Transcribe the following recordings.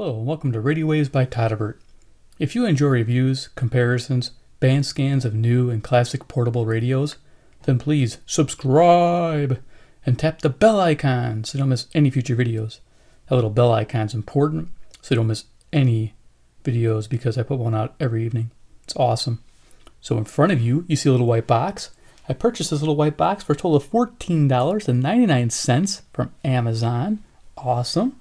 Hello and welcome to Radio Waves by Todderbert. If you enjoy reviews, comparisons, band scans of new and classic portable radios, then please subscribe and tap the bell icon so you don't miss any future videos. That little bell icon is important so you don't miss any videos because I put one out every evening. It's awesome. So in front of you, you see a little white box. I purchased this little white box for a total of $14.99 from Amazon. Awesome.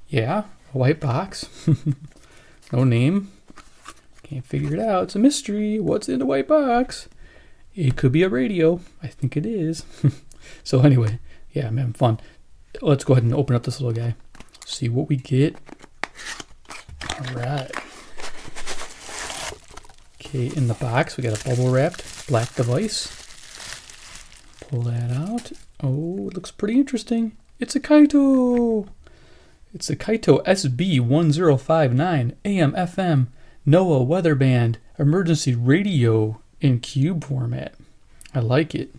Yeah, a white box. No name. Can't figure it out. It's a mystery. What's in the white box? It could be a radio. I think it is. So anyway, yeah, I'm having fun. Let's go ahead and open up this little guy. See what we get. All right. Okay, in the box, we got a bubble wrapped black device. Pull that out. Oh, it looks pretty interesting. It's a Kaito. It's a Kaito SB-1059 AM/FM NOAA weather band emergency radio in cube format. I like it.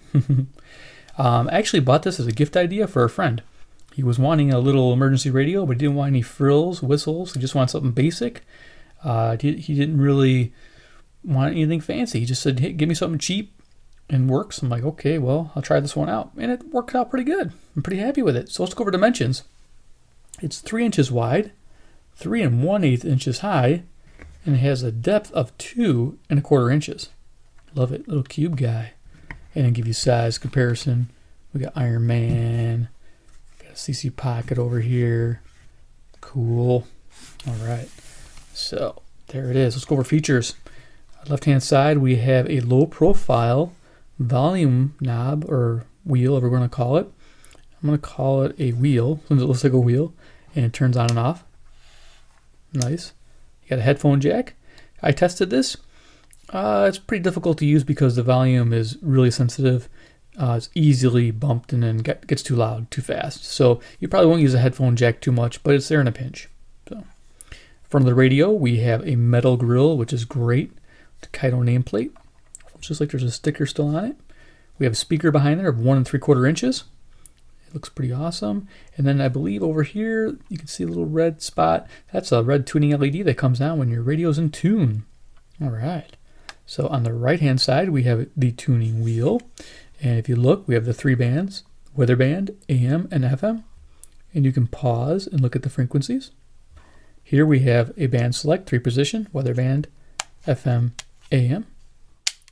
I actually bought this as a gift idea for a friend. He was wanting a little emergency radio, but he didn't want any frills, whistles. He just wanted something basic. He didn't really want anything fancy. He just said, hey, give me something cheap and works. I'm like, okay, well, I'll try this one out. And it worked out pretty good. I'm pretty happy with it. So let's go over dimensions. It's 3 inches wide, 3 1/8 inches high, and it has a depth of 2 1/4 inches. Love it, little cube guy. And then give you size comparison. We got Iron Man, got a CC pocket over here. Cool. All right, so there it is. Let's go over features. Left-hand side, we have a low-profile volume knob or wheel, whatever we're going to call it. I'm going to call it a wheel, since it looks like a wheel, and it turns on and off. Nice. You got a headphone jack. I tested this. It's pretty difficult to use because the volume is really sensitive. It's easily bumped and then gets too loud, too fast. So you probably won't use a headphone jack too much, but it's there in a pinch. So, in front of the radio, we have a metal grill, which is great. The Kaito nameplate. It's just like there's a sticker still on it. We have a speaker behind there of 1 3/4 inches. It looks pretty awesome. And then I believe over here, you can see a little red spot. That's a red tuning LED that comes on when your radio's in tune. All right. So on the right-hand side, we have the tuning wheel. And if you look, we have the 3 bands, weather band, AM, and FM. And you can pause and look at the frequencies. Here we have a band select, 3 position, weather band, FM, AM.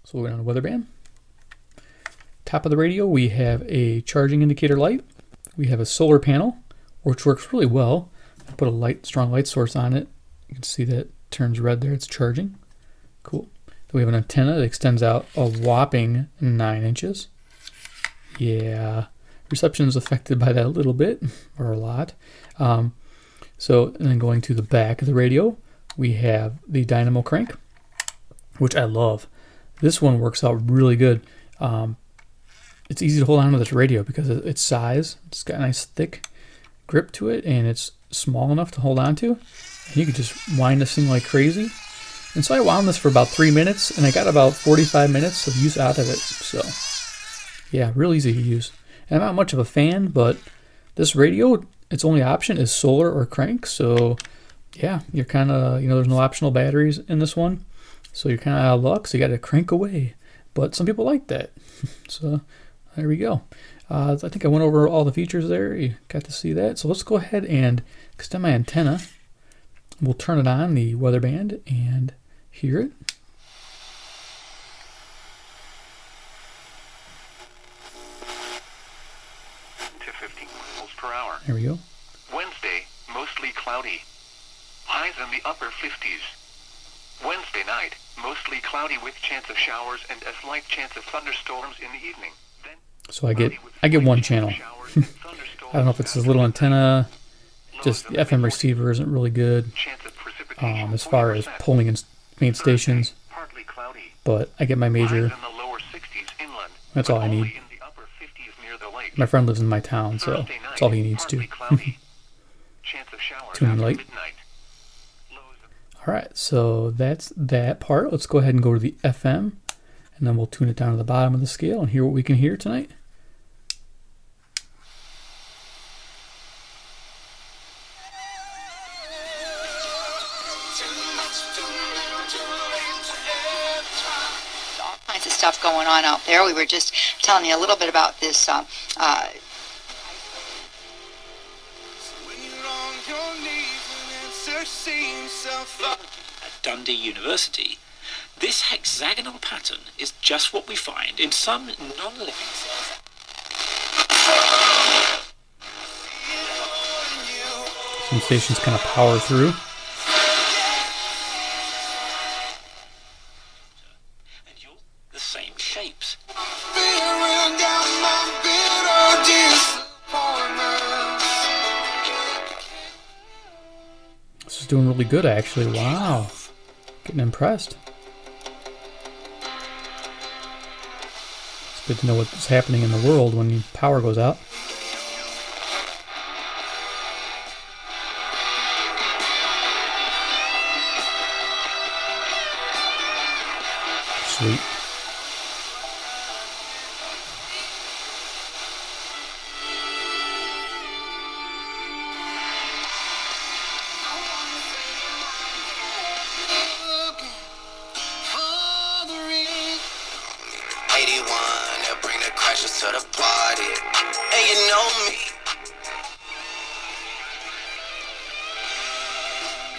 So we'll go down to weather band. Top of the radio, we have a charging indicator light. We have a solar panel, which works really well. I put a strong light source on it. You can see that it turns red there. It's charging. Cool. Then we have an antenna that extends out a whopping 9 inches. Yeah, reception is affected by that a little bit, or a lot. And then going to the back of the radio, we have the Dynamo Crank, which I love. This one works out really good. It's easy to hold on to this radio because of its size. It's got a nice thick grip to it, and it's small enough to hold on to. And you can just wind this thing like crazy. And so I wound this for about 3 minutes, and I got about 45 minutes of use out of it. So, yeah, real easy to use. And I'm not much of a fan, but this radio, its only option is solar or crank. So, yeah, you're kind of, there's no optional batteries in this one. So you're kind of out of luck, so you got to crank away. But some people like that. So there we go. I think I went over all the features there. You got to see that. So let's go ahead and extend my antenna. We'll turn it on, the weather band, and hear it. To 15 miles per hour. There we go. Wednesday, mostly cloudy. Highs in the upper 50s. Wednesday night, mostly cloudy with chance of showers and a slight chance of thunderstorms in the evening. Then So I get one channel. I don't know if it's a little antenna. Just the FM receiver isn't really good as far as pulling in main stations. But I get my major. That's all I need. My friend lives in my town, so that's all he needs to. Tuning light. All right, so that's that part. Let's go ahead and go to the FM, and then we'll tune it down to the bottom of the scale and hear what we can hear tonight. of stuff going on out there. We were just telling you a little bit about this at Dundee University, this hexagonal pattern is just what we find in some non-living cells. Some stations kind of power through. And you'll the same shapes. This is doing really good, actually. Wow. Getting impressed. It's good to know what's happening in the world when power goes out. Sweet. To the party, and you know me.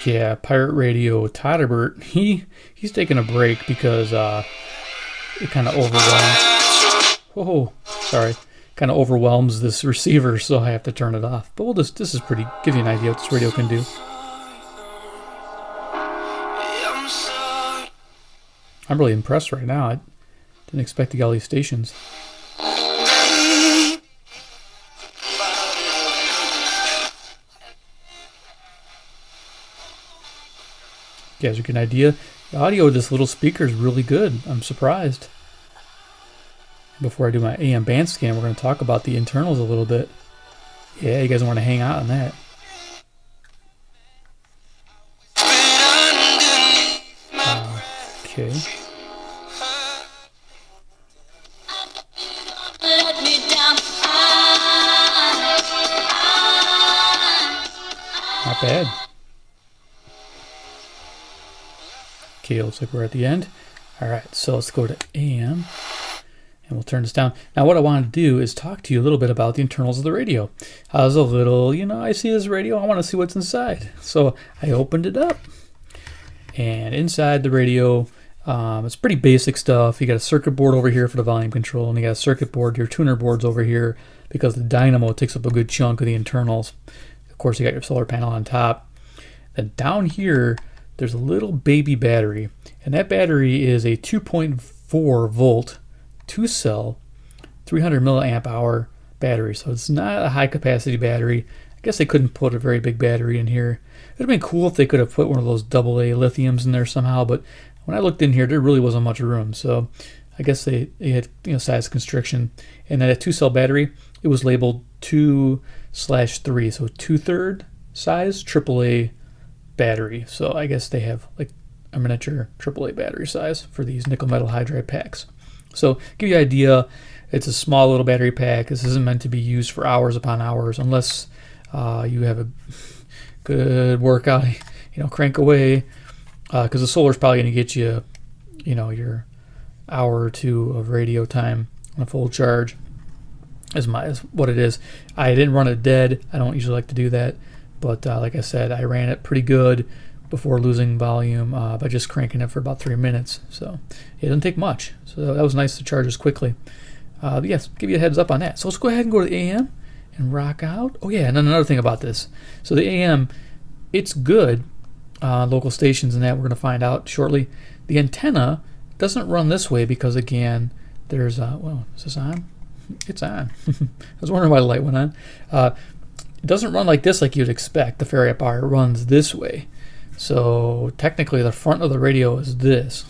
Yeah, pirate radio Todderbert, he's taking a break because it kind of overwhelms. Whoa, sorry, kind of overwhelms this receiver, so I have to turn it off. But we'll just, this is pretty, give you an idea what this radio can do. I'm really impressed right now. I didn't expect to get all these stations. You guys get an idea. The audio of this little speaker is really good. I'm surprised. Before I do my AM band scan, we're going to talk about the internals a little bit. Yeah, you guys want to hang out on that. Okay. Not bad. Okay, looks like we're at the end. Alright, so let's go to AM. And we'll turn this down. Now what I want to do is talk to you a little bit about the internals of the radio. I was a little, I see this radio, I want to see what's inside. So I opened it up. And inside the radio, it's pretty basic stuff. You got a circuit board over here for the volume control, and you got a circuit board, your tuner boards over here, because the dynamo takes up a good chunk of the internals. Of course, you got your solar panel on top. Then down here, there's a little baby battery, and that battery is a 2.4 volt, 2-cell, 300 milliamp hour battery. So it's not a high capacity battery. I guess they couldn't put a very big battery in here. It would have been cool if they could have put one of those AA lithiums in there somehow, but when I looked in here, there really wasn't much room. So I guess they had size constriction. And then a 2-cell battery, it was labeled 2/3, so 2/3 size AAA battery. So I guess they have like a miniature AAA battery size for these nickel metal hydride packs. So give you an idea, it's a small little battery pack. This isn't meant to be used for hours upon hours unless you have a good workout, crank away, because the solar is probably going to get you, your hour or two of radio time on a full charge is what it is. I didn't run it dead. I don't usually like to do that. But like I said, I ran it pretty good before losing volume by just cranking it for about 3 minutes. So it doesn't take much. So that was nice to charge as quickly. But yes, give you a heads up on that. So let's go ahead and go to the AM and rock out. Oh yeah, and then another thing about this. So the AM, it's good. Local stations and that we're going to find out shortly. The antenna doesn't run this way because again, there's well, is this on? It's on. I was wondering why the light went on. It doesn't run like this like you'd expect. The ferrite bar runs this way. So technically the front of the radio is this.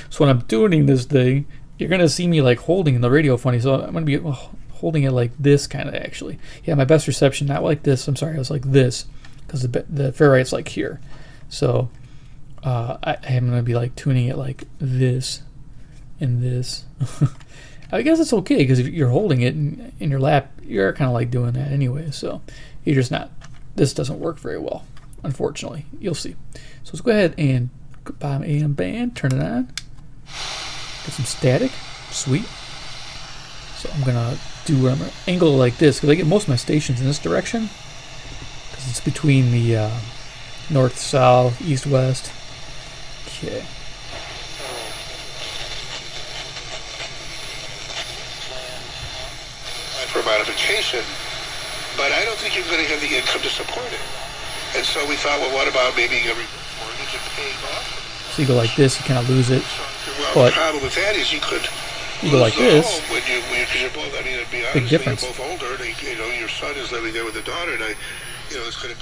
So when I'm tuning this thing, you're going to see me like holding the radio funny. So I'm going to be holding it like this kind of actually. Yeah, my best reception, not like this. I'm sorry, I was like this because the ferrite's like here. So I am going to be like tuning it like this and this. I guess it's okay because if you're holding it in your lap, you're kind of like doing that anyway. So you're just not, this doesn't work very well, unfortunately. You'll see. So let's go ahead and bottom AM band, turn it on. Get some static. Sweet. So I'm gonna do an angle like this because I get most of my stations in this direction because it's between the north, south, east, west. Okay. For modification, but I don't think you're going to have the income to support it. And so we thought, well, what about maybe a mortgage and paying off? So you go like this, you kind of lose it. Well, But the problem with that is you could you go like lose the this. home when you're both. I mean, to be honest, Big difference. you're both older. And, you know, your son is living there with the daughter, and it's going to,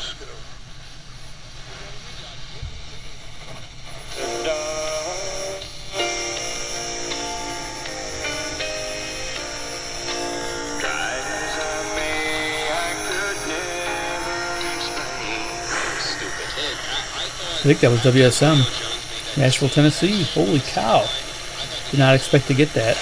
I think that was WSM, Nashville, Tennessee. Holy cow. Did not expect to get that.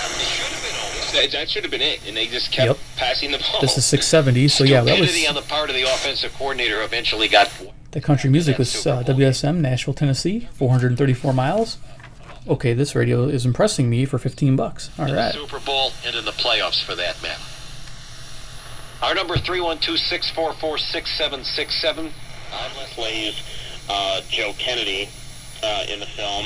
That should have been it, and they just kept passing the ball. This is 670, so yeah, that was... Stupidity on the part of the offensive coordinator eventually got... The country music was WSM, Nashville, Tennessee, 434 miles. Okay, this radio is impressing me for 15 bucks. All right. Super Bowl and in the playoffs for that matter. Our number 312-644-6767. Plays Joe Kennedy in the film,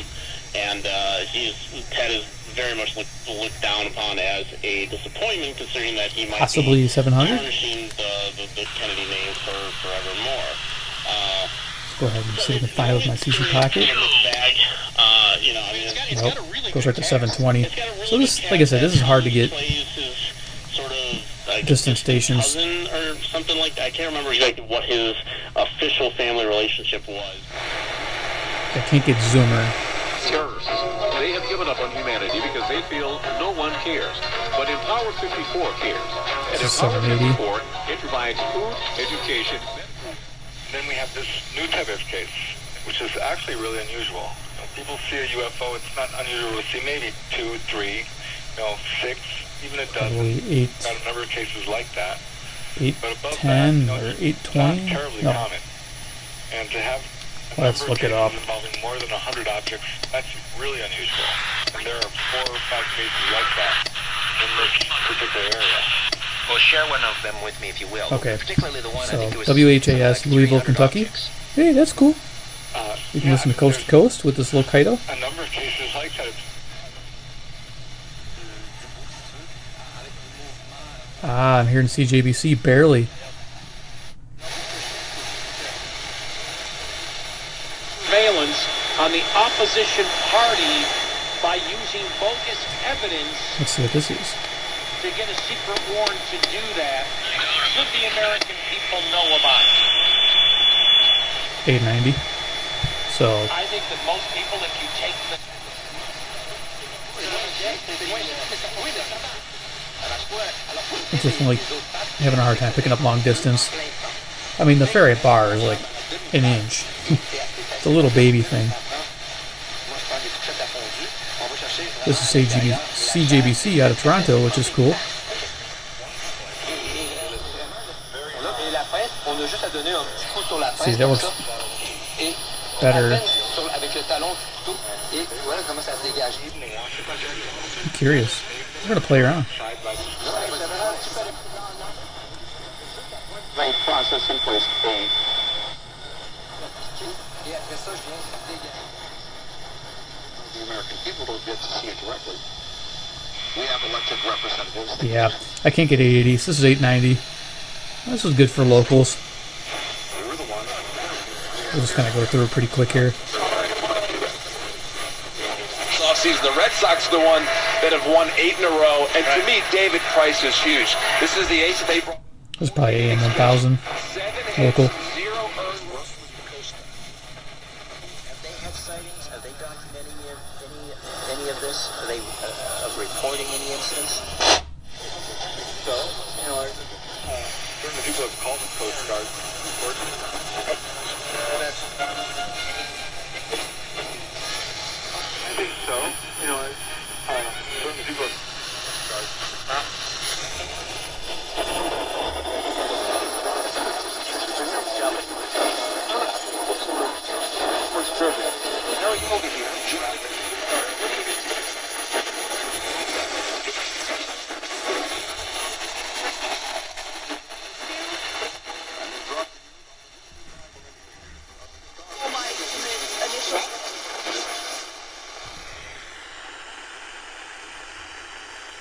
and Ted is very much looked down upon as a disappointment, considering that he might possibly be 700. tarnishing the Kennedy name forevermore. Let's go ahead and see if I can find it with my CC pocket. Nope, goes right to 720. So this, like I said, this is hard to get distant stations. Cousin or something like that. I can't remember exactly what his official family relationship was. I can't get zoomer. Terrorists. They have given up on humanity because they feel no one cares. But Empower 54 cares. And This is Empower 780. 54, it provides food, education. Then we have this new type of case, which is actually really unusual. When people see a UFO, it's not unusual to see maybe 2, 3, 6, even a dozen. Probably 8, Got a number of cases like that. 8, But above 10, that, or it's 820. not terribly No. common. And to have a Let's number of look it up. cases involving more than 100 objects, that's really unusual. And there are 4 or 5 cases like that in this particular area. Well, share one of them with me if you will. Okay. Particularly the one I So think it was WHAS, Louisville, 300 Kentucky. objects. Hey, that's cool. You can Yeah, listen to Coast to Coast with this little Kaito. a number of cases like that. Ah, I'm hearing CJBC barely. Surveillance on the opposition party by using bogus evidence Let's see what this is. to get a secret warrant to do that. Should the American people know about it? 890. So I think that most people, if you take the... it's definitely having a hard time picking up long distance. I mean, the ferrite bar is like an inch. It's a little baby thing. This is CJBC out of Toronto, which is cool. See, that works better. I'm curious. We're going to play around. Process in place. The American people don't get to see it directly. We have elected representatives. Yeah, I can't get 880. So this is 890. This is good for locals. We'll just kind of go through it pretty quick here. Offseason, the Red Sox are the one that have won 8 in a row, and to me, David Price is huge. This is the ace that they brought. This is probably AM 1000 local. Have they had sightings? Are they documenting any of this? Are they reporting any incidents? So, certain people have called the Coast Guard. I think so. Certain people have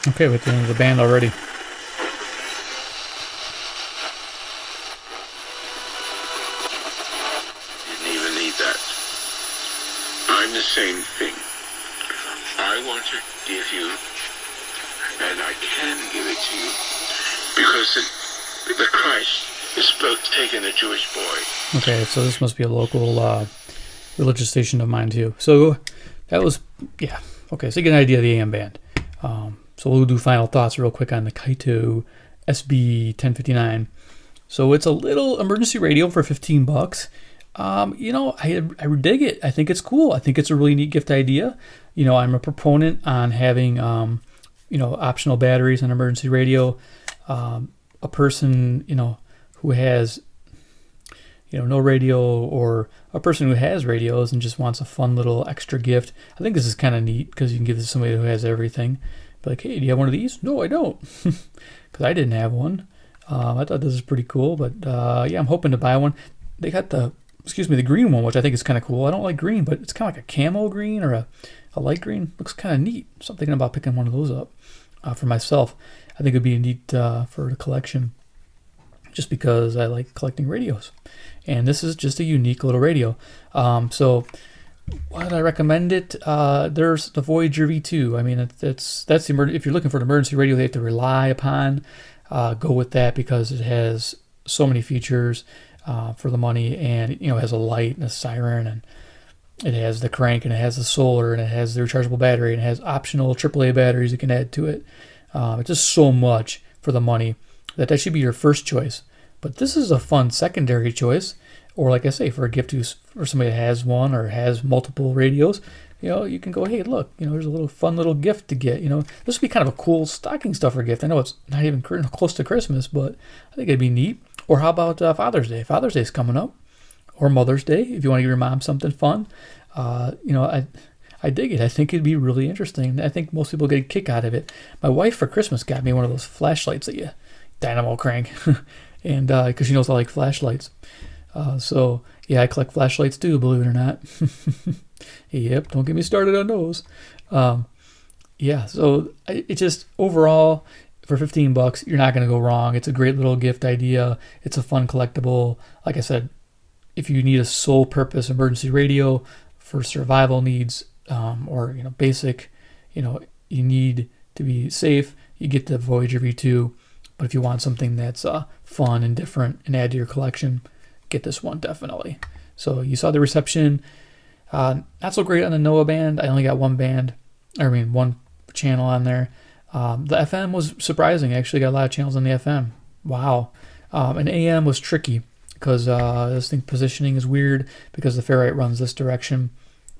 Okay, we're at the end of the band already. Didn't even need that. I'm the same thing. I want to give you, and I can give it to you, because the Christ is supposed to take in a Jewish boy. Okay, so this must be a local religious station of mine too. So that was, yeah. Okay, so you get an idea of the AM band. So we'll do final thoughts real quick on the Kaito SB-1059. So it's a little emergency radio for $15. You know, I dig it. I think it's cool. I think it's a really neat gift idea. You know, I'm a proponent on having, you know, optional batteries on emergency radio. A person, you know, who has, you know, no radio, or a person who has radios and just wants a fun little extra gift. I think this is kind of neat because you can give this to somebody who has everything. Be like, hey, do you have one of these? No, I don't, because I didn't have one. I thought this was pretty cool, but yeah, I'm hoping to buy one. They got the green one, which I think is kind of cool. I don't like green, but it's kind of like a camo green or a light green. Looks kind of neat. So I'm thinking about picking one of those up for myself. I think it would be neat for the collection, just because I like collecting radios. And this is just a unique little radio. So why would I recommend it? There's the Voyager V2. I mean, that's if you're looking for an emergency radio, they have to rely upon. Go with that because it has so many features for the money, and you know, it has a light and a siren, and it has the crank, and it has the solar, and it has the rechargeable battery, and it has optional AAA batteries you can add to it. It's just so much for the money that should be your first choice. But this is a fun secondary choice, or like I say, for a gift for somebody that has one or has multiple radios. You know, you can go, hey, look, you know, there's a little fun little gift to get. You know, this would be kind of a cool stocking stuffer gift. I know it's not even close to Christmas, but I think it'd be neat. Or how about Father's Day? Father's Day's coming up, or Mother's Day if you want to give your mom something fun. You know, I dig it. I think it'd be really interesting. I think most people get a kick out of it. My wife for Christmas got me one of those flashlights that you Dynamo Crank, and because she knows I like flashlights. So yeah, I collect flashlights too, believe it or not. Yep, don't get me started on those. Yeah, so it just overall for $15, you're not going to go wrong. It's a great little gift idea. It's a fun collectible. Like I said, if you need a sole purpose emergency radio for survival needs, or you know, basic, you know, you need to be safe, you get the Voyager V2. But if you want something that's fun and different and add to your collection, get this one definitely. So you saw the reception. Not so great on the NOAA band. I only got one channel on there. The FM was surprising. I actually got a lot of channels on the FM. Wow. And AM was tricky because this thing positioning is weird because the ferrite runs this direction.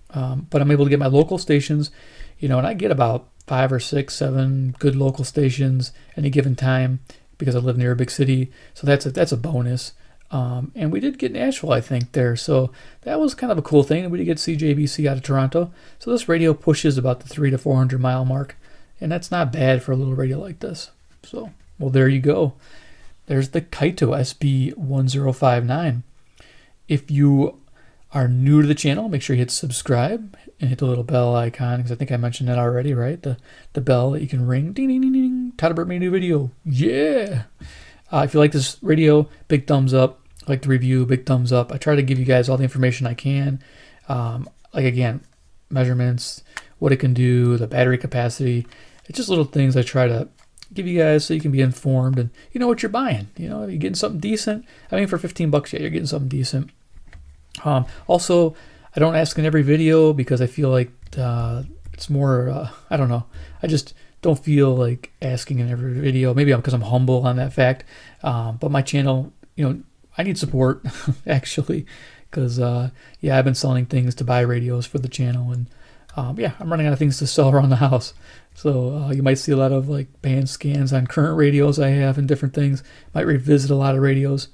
But I'm able to get my local stations, you know, and I get about 5 or 6, 7 good local stations any given time because I live near a big city. So that's a bonus. And we did get Nashville, I think, there. So that was kind of a cool thing. We did get CJBC out of Toronto. So this radio pushes about the 300 to 400 mile mark. And that's not bad for a little radio like this. So, well, there you go. There's the Kaito SB-1059. If you are new to the channel, make sure you hit subscribe and hit the little bell icon, because I think I mentioned that already, right? The bell that you can ring. Ding, ding, ding, ding. Todderbert made a new video. Yeah! If you like this radio, big thumbs up. Like the review, big thumbs up. I try to give you guys all the information I can. Like, again, measurements, what it can do, the battery capacity. It's just little things I try to give you guys so you can be informed and you know what you're buying. You know, you're getting something decent. I mean, for $15, yeah, you're getting something decent. Also, I don't ask in every video because I feel like it's more, I don't know. I just don't feel like asking in every video. Maybe because I'm humble on that fact. But my channel, you know, I need support actually, because yeah, I've been selling things to buy radios for the channel, and yeah, I'm running out of things to sell around the house. So you might see a lot of like band scans on current radios I have and different things. Might revisit a lot of radios.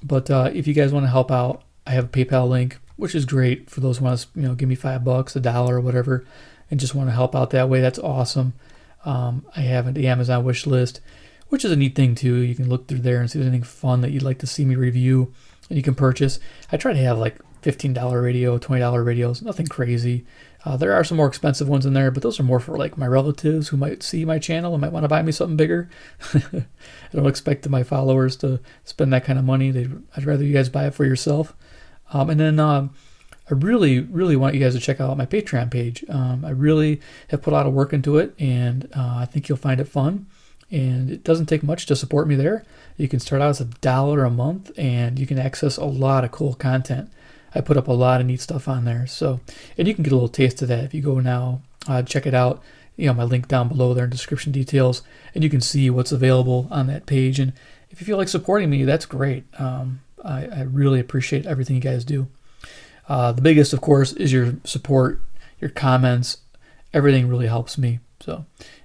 But if you guys want to help out, I have a PayPal link, which is great for those who want to, you know, give me $5, $1, or whatever, and just want to help out that way. That's awesome. I have the Amazon Wishlist, which is a neat thing too. You can look through there and see if there's anything fun that you'd like to see me review and you can purchase. I try to have like $15 radio, $20 radios, nothing crazy. There are some more expensive ones in there, but those are more for like my relatives who might see my channel and might want to buy me something bigger. I don't expect my followers to spend that kind of money. I'd rather you guys buy it for yourself. And then I really, really want you guys to check out my Patreon page. I really have put a lot of work into it, and I think you'll find it fun. And it doesn't take much to support me there. You can start out as $1 a month, and you can access a lot of cool content. I put up a lot of neat stuff on there. So, and you can get a little taste of that if you go now, check it out. My link down below there in description details, and you can see what's available on that page. And if you feel like supporting me, that's great. I really appreciate everything you guys do. The biggest, of course, is your support, your comments. Everything really helps me. So,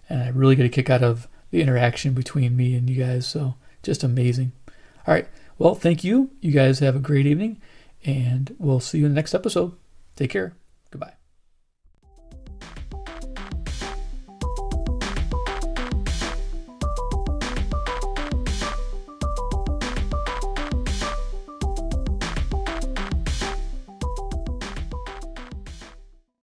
and I really get a kick out of the interaction between me and you guys. So, just amazing. All right. Well, thank you. You guys have a great evening, and we'll see you in the next episode. Take care.